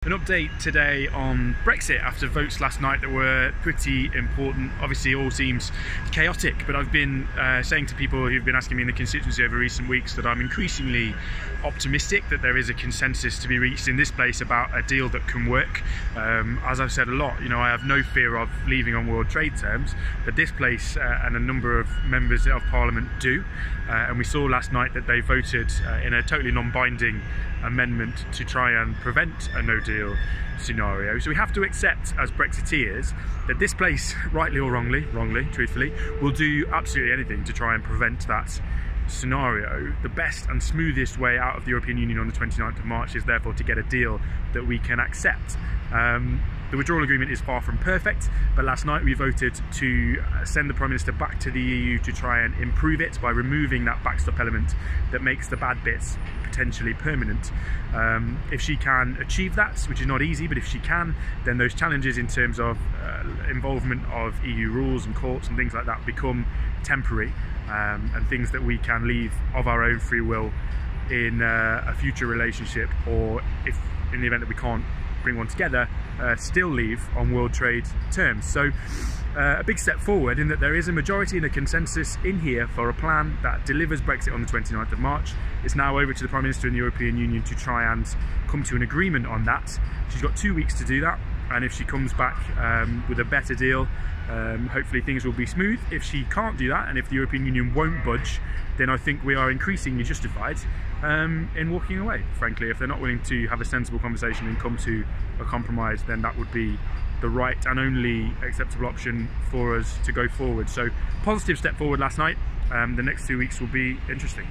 An update today on Brexit after votes last night that were pretty important. Obviously, it all seems chaotic, but I've been saying to people who've been asking me in the constituency over recent weeks that I'm increasingly optimistic that there is a consensus to be reached in this place about a deal that can work. As I've said a lot, I have no fear of leaving on world trade terms, but this place and a number of members of Parliament do. And we saw last night that they voted in a totally non-binding amendment to try and prevent a no-deal scenario. So we have to accept as Brexiteers that this place, rightly or wrongly, truthfully, will do absolutely anything to try and prevent that scenario. The best and smoothest way out of the European Union on the 29th of March is therefore to get a deal that we can accept. The withdrawal agreement is far from perfect, but last night we voted to send the Prime Minister back to the EU to try and improve it by removing that backstop element that makes the bad bits potentially permanent. If she can achieve that, which is not easy, but if she can, then those challenges in terms of involvement of EU rules and courts and things like that become temporary, and things that we can leave of our own free will in a future relationship, or if in the event that we can't bring one together, still leave on world trade terms. So a big step forward in that there is a majority and a consensus in here for a plan that delivers Brexit on the 29th of March. It's now over to the Prime Minister in the European Union to try and come to an agreement on that. She's got 2 weeks to do that, and if she comes back with a better deal, hopefully things will be smooth. If she can't do that, and if the European Union won't budge, then I think we are increasingly justified in walking away. Frankly, if they're not willing to have a sensible conversation and come to a compromise, then that would be the right and only acceptable option for us to go forward. So, positive step forward last night. The next 2 weeks will be interesting.